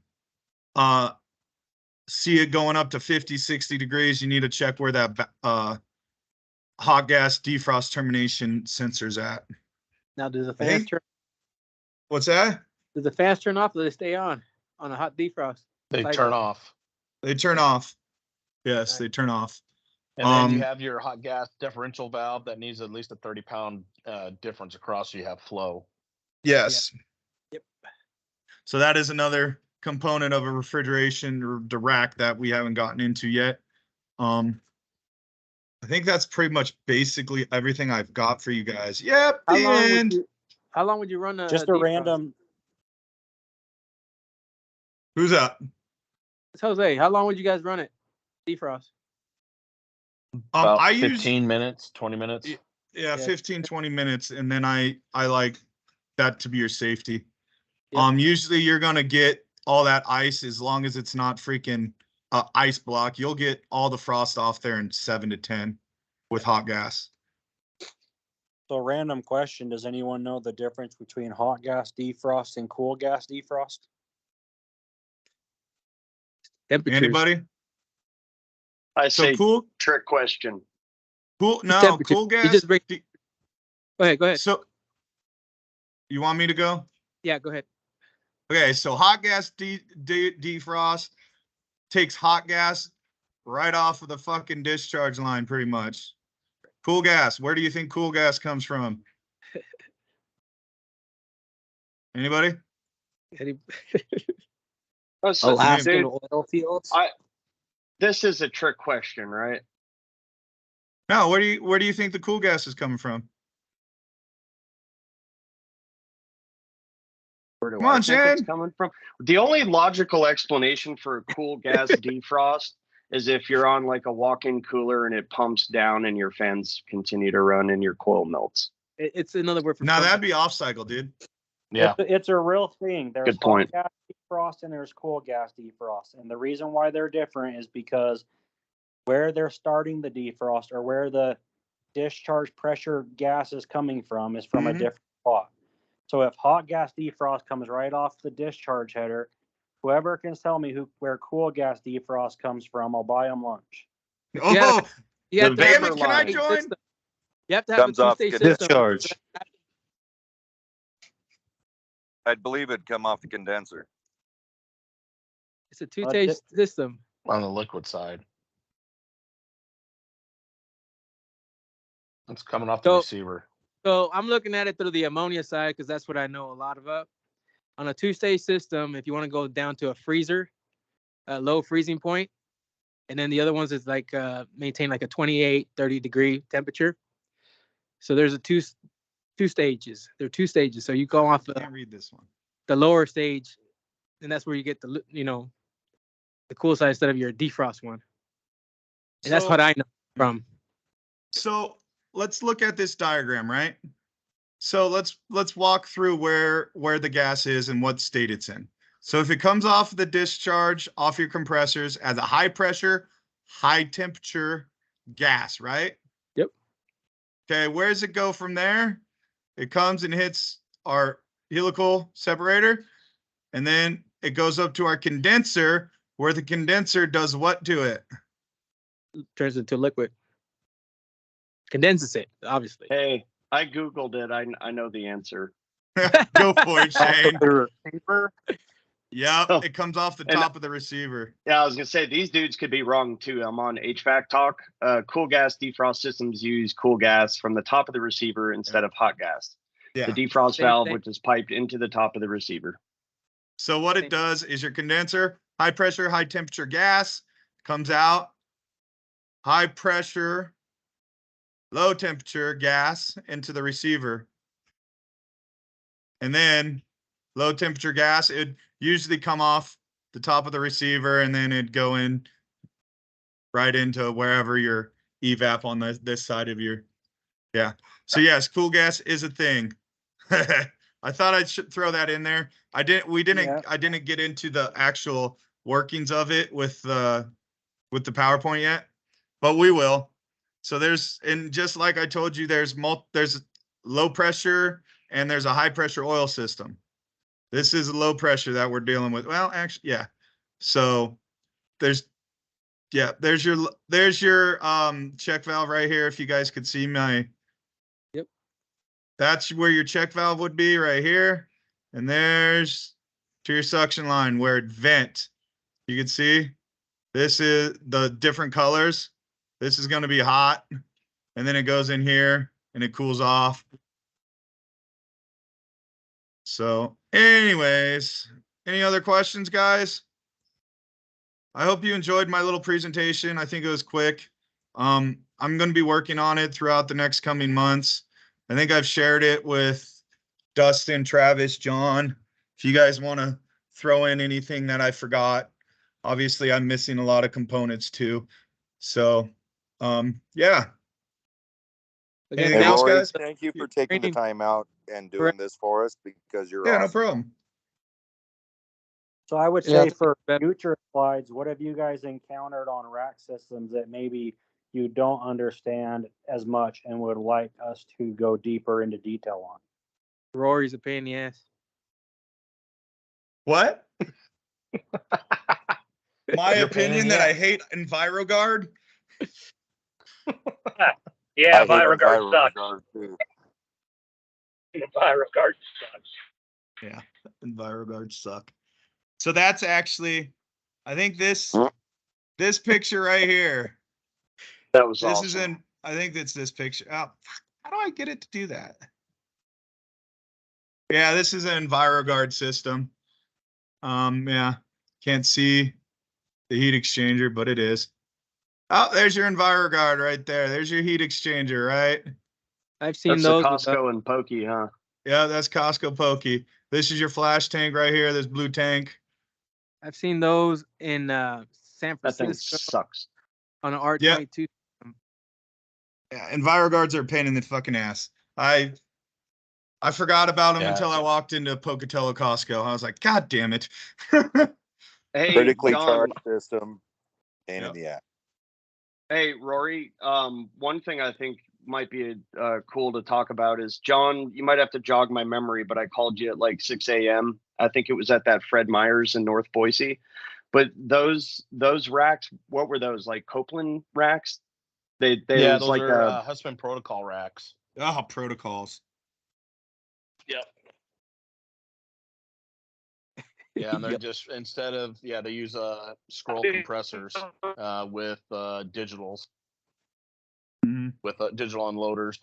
it going up to 50, 60 degrees, you need to check where that hot gas defrost termination sensor's at. Now, does the fans turn? What's that? Does the fans turn off or do they stay on a hot defrost? They turn off. They turn off. Yes, they turn off. And then you have your hot gas differential valve that needs at least a 30-pound difference across, so you have flow. Yes. Yep. So that is another component of a refrigeration or the rack that we haven't gotten into yet. I think that's pretty much basically everything I've got for you guys. Yep. How long would you run just a defrost? random? Who's up? It's Jose. How long would you guys run it? Defrost. About I 15 minutes, 20 minutes. Yeah, 15, 20 minutes. And then I like that to be your safety. Yep. Usually you're going to get all that ice as long as it's not freaking ice block. You'll get all the frost off there in 7 to 10 with hot gas. So random question. Does anyone know the difference between hot gas defrost and cool gas defrost? Temperatures. Anybody? I say cool. Trick question. Cool. No, cool gas. You just break. Go ahead. Go ahead. So you want me to go? Yeah, go ahead. Okay, so hot gas defrost takes hot gas right off of the fucking discharge line, pretty much. Cool gas. Where do you think cool gas comes from? Anybody? Alaskan oil fields. This is a trick question, right? No. Where do you think the cool gas is coming from? Where do Come on, I think it's Shane. coming from? The only logical explanation for a cool gas defrost is if you're on like a walk-in cooler and it pumps down and your fans continue to run and your coil melts. It's another word for. Now that'd be off cycle, dude. Yeah, it's a real thing. There's Good point. hot gas defrost and there's cool gas defrost, and the reason why they're different is because where they're starting the defrost or where the discharge pressure gas is coming from is from a different spot. So if hot gas defrost comes right off the discharge header, whoever can tell me where cool gas defrost comes from, I'll buy them lunch. Oh, yeah. Damn it! Can I join? You have to have Comes a off two-stage the system. discharge. I'd believe it'd come off the condenser. It's a two-stage system. On the liquid side. It's coming off the receiver. So I'm looking at it through the ammonia side because that's what I know a lot about. On a two-stage system, if you want to go down to a freezer, a low freezing point, and then the other ones is like maintain like a 28, 30 degree temperature. So there's two stages. There are two stages. So you go off I can't read this one. The lower stage, and that's where you get the the cool side instead of your defrost one. And that's what I know from. So let's look at this diagram, right? So let's walk through where the gas is and what state it's in. So if it comes off the discharge, off your compressors as a high pressure, high temperature gas, right? Yep. Okay, where does it go from there? It comes and hits our helical separator, and then it goes up to our condenser, where the condenser does what to it? Turns into liquid. Condenses it, obviously. Hey, I Googled it. I know the answer. Go for it, Shane. The receiver? Yep, Oh, it comes off the top of the receiver. Yeah, I was gonna say these dudes could be wrong too. I'm on HVAC talk. Cool gas defrost systems use cool gas from the top of the receiver instead of hot gas. Yeah. The defrost valve, which is piped into the top of the receiver. So what it does is your condenser, high pressure, high temperature gas comes out, high pressure, low temperature gas into the receiver. And then low temperature gas, it'd usually come off the top of the receiver and then it'd go in right into wherever your evap on this side of your, yeah. So yes, cool gas is a thing. I thought I should throw that in there. I didn't get into the actual workings of it with the PowerPoint yet, but we will. So and just like I told you, there's low pressure and there's a high pressure oil system. This is low pressure that we're dealing with. Well, actually, yeah. So there's your check valve right here. If you guys could see my, yep. That's where your check valve would be right here. And there's to your suction line where it vent. You can see This is the different colors. This is going to be hot. And then it goes in here and it cools off. So anyways, any other questions, guys? I hope you enjoyed my little presentation. I think it was quick. I'm going to be working on it throughout the next coming months. I think I've shared it with Dustin, Travis, John. If you guys want to throw in anything that I forgot, obviously I'm missing a lot of components too. So, yeah. Again, Anything else, Rory, guys? thank you for taking the time out and doing this for us because you're Yeah, no awesome. problem. So I would Yeah, say for future slides, what have you guys encountered on rack systems that maybe you don't understand as much and would like us to go deeper into detail on? Rory's a pain in the ass. What? My Your pain in opinion the that I ass. hate EnviroGuard. Yeah, I hate EnviroGuard sucks. EnviroGuard too. EnviroGuard sucks. Yeah, EnviroGuards suck. So that's actually, I think this picture right here. That was This awesome. is in. I think it's this picture. Oh, how do I get it to do that? Yeah, this is an EnviroGuard system. Yeah, can't see the heat exchanger, but it is. Oh, there's your EnviroGuard right there. There's your heat exchanger, right? I've seen That's the those. Costco and Pokey, huh? Yeah, that's Costco Pokey. This is your flash tank right here. This blue tank. I've seen those in San That thing Francisco sucks. on an R22. Yeah, EnviroGuards are a pain in the fucking ass. I forgot about them Yeah, until I walked into Pocatello Costco. I was like, God damn it. Hey, Critically John. charged system, pain Yep. in the ass. Hey, Rory. One thing I think might be cool to talk about is, John, you might have to jog my memory, but I called you at like 6 a.m. I think it was at that Fred Meyer's in North Boise. But those racks, what were those? Like Copeland racks? They Yeah, was those like are a Husband protocol racks. Oh, protocols. Yep. Yeah, and they're Yep. just, instead of, they use scroll compressors with digitals, Mhm. with digital unloaders.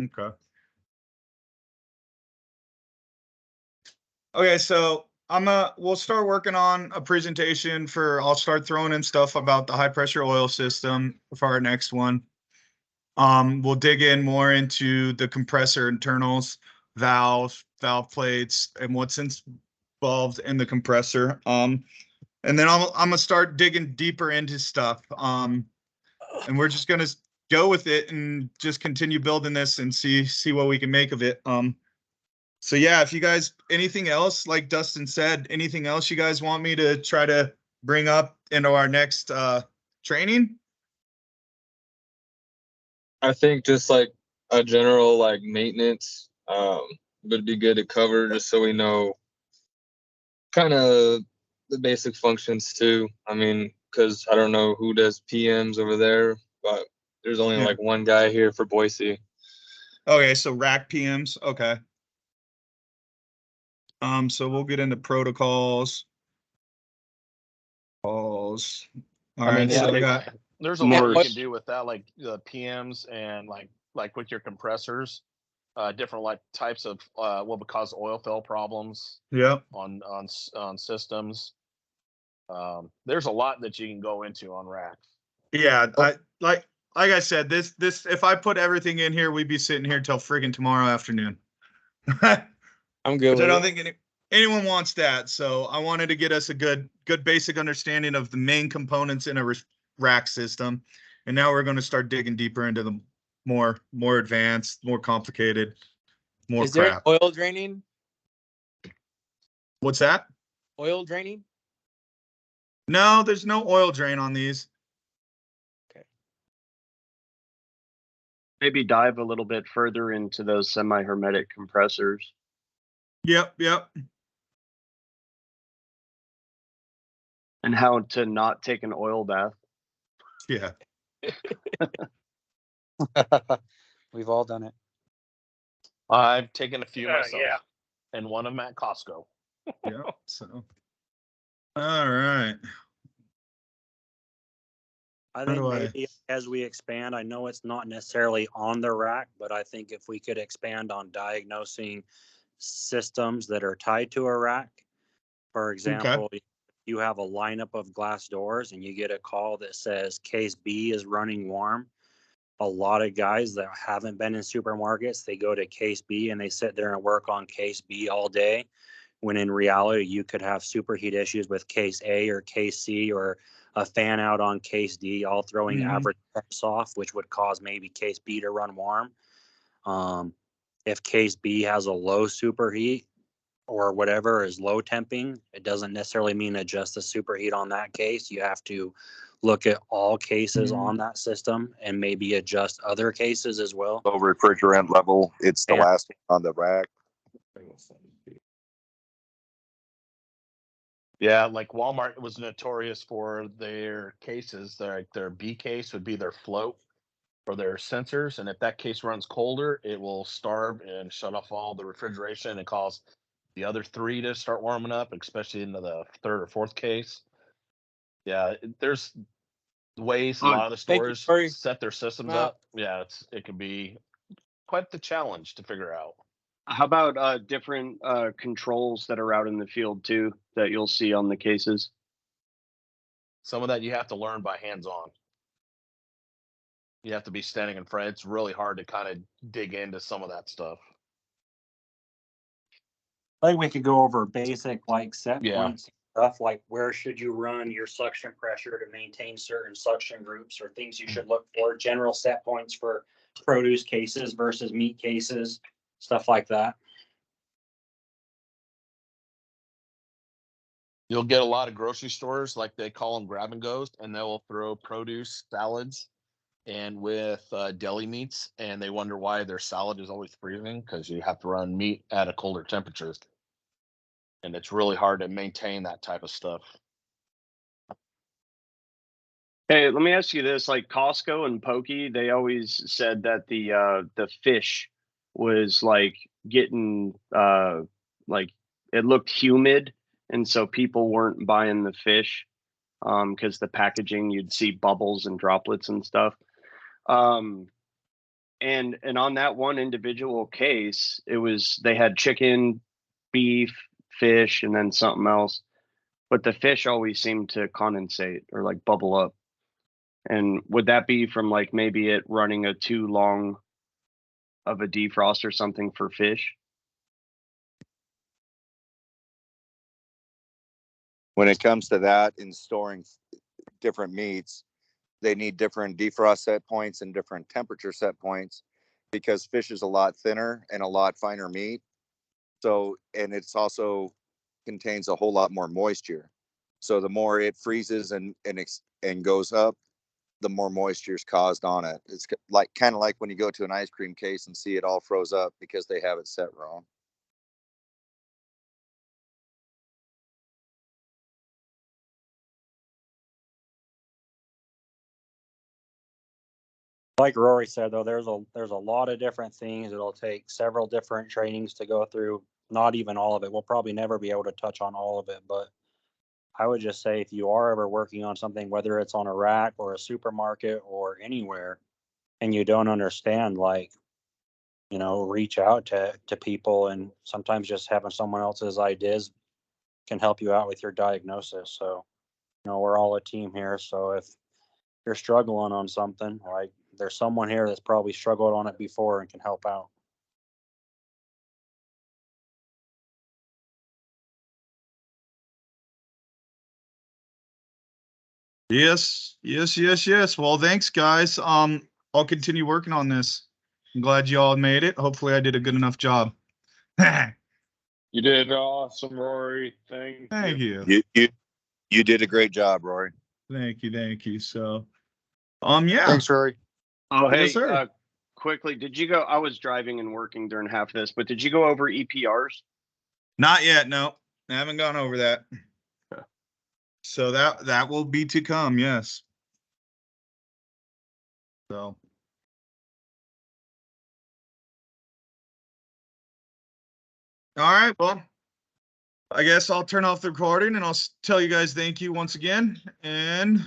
Okay. Okay, so we'll start working on a presentation I'll start throwing in stuff about the high pressure oil system for our next one. We'll dig in more into the compressor internals, valve plates, and what's involved in the compressor. And then I'm gonna start digging deeper into stuff. And we're just gonna go with it and just continue building this and see what we can make of it. So yeah, if you guys, anything else, like Dustin said, anything else you guys want me to try to bring up into our next training? I think just like a general like maintenance would be good to cover, just so we know kind of the basic functions too. I mean, because I don't know who does PMs over there, but there's only like one guy here for Boise. Okay, so rack PMs. Okay. So we'll get into protocols. All I mean, right, so we got there's a lot you can do with that, like the PMs and like with your compressors, different like types of what would cause oil fill problems. Yep. On systems. There's a lot that you can go into on racks. Yeah, like I said, this if I put everything in here, we'd be sitting here till friggin' tomorrow afternoon. I'm good. Which I don't think anyone wants that. So I wanted to get us a good basic understanding of the main components in a rack system, and now we're going to start digging deeper into the more advanced, more complicated, more Is there crap. oil draining? What's that? Oil draining? No, there's no oil drain on these. maybe dive a little bit further into those semi-hermetic compressors. Yep. And how to not take an oil bath. Yeah. We've all done it. I've taken a few myself. Yeah. And one of them at Costco. Yeah. So All right. I How think do I- maybe as we expand, I know it's not necessarily on the rack, but I think if we could expand on diagnosing systems that are tied to a rack, for example, you have a lineup of glass doors and you get a call that says case B is running warm. A lot of guys that haven't been in supermarkets, they go to case B and they sit there and work on case B all day, when in reality you could have superheat issues with case A or case C, or a fan out on case D, all throwing average temps off, which would cause maybe case B to run warm. If case B has a low superheat or whatever is low temping, it doesn't necessarily mean adjust the superheat on that case. You have to look at all cases on that system and maybe adjust other cases as well. Low refrigerant level. It's the Yeah. last one on the rack. Yeah, like Walmart was notorious for their cases. Their B case would be their float for their sensors, and if that case runs colder, it will starve and shut off all the refrigeration and cause the other three to start warming up, especially into the third or fourth case. Yeah, there's ways a lot of the Thank you, stores Corey. set their systems Wow. up. Yeah, it can be quite the challenge to figure out. How about different controls that are out in the field too that you'll see on the cases? Some of that you have to learn by hands-on. You have to be standing in front. It's really hard to kind of dig into some of that stuff. I think we could go over basic like set Yeah. points stuff, like where should you run your suction pressure to maintain certain suction groups, or things you should look for, general set points for produce cases versus meat cases, stuff like that. You'll get a lot of grocery stores, like they call them grab and goes, and they'll throw produce salads and with deli meats, and they wonder why their salad is always freezing, because you have to run meat at a colder temperature. And it's really hard to maintain that type of stuff. Hey, let me ask you this: like Costco and Pokey, they always said that the fish was like getting like it looked humid, and so people weren't buying the fish because the packaging, you'd see bubbles and droplets and stuff. And on that one individual case, it was they had chicken, beef, fish, and then something else, but the fish always seemed to condensate or like bubble up. And would that be from like maybe it running a too long of a defrost or something for fish? When it comes to that, in storing different meats, they need different defrost set points and different temperature set points, because fish is a lot thinner and a lot finer meat. So, and it's also contains a whole lot more moisture. So the more it freezes and goes up, the more moisture is caused on it. It's like kind of like when you go to an ice cream case and see it all froze up because they have it set wrong. Like Rory said, though, there's a lot of different things. It'll take several different trainings to go through. Not even all of it. We'll probably never be able to touch on all of it, but I would just say if you are ever working on something, whether it's on a rack or a supermarket or anywhere, and you don't understand, like, reach out to people, and sometimes just having someone else's ideas can help you out with your diagnosis. So, we're all a team here. So if you're struggling on something, like, there's someone here that's probably struggled on it before and can help out. Yes. Well, thanks, guys. I'll continue working on this. I'm glad you all made it. Hopefully I did a good enough job. You did awesome, Rory. Thank you. You did a great job, Rory. Thank you. So, yeah. Thanks, Rory. Oh, hey, Yes, sir. quickly, did you go? I was driving and working during half of this, but did you go over EPRs? Not yet. No, I haven't gone over that. So that will be to come. Yes. So. All right. Well, I guess I'll turn off the recording and I'll tell you guys thank you once again. And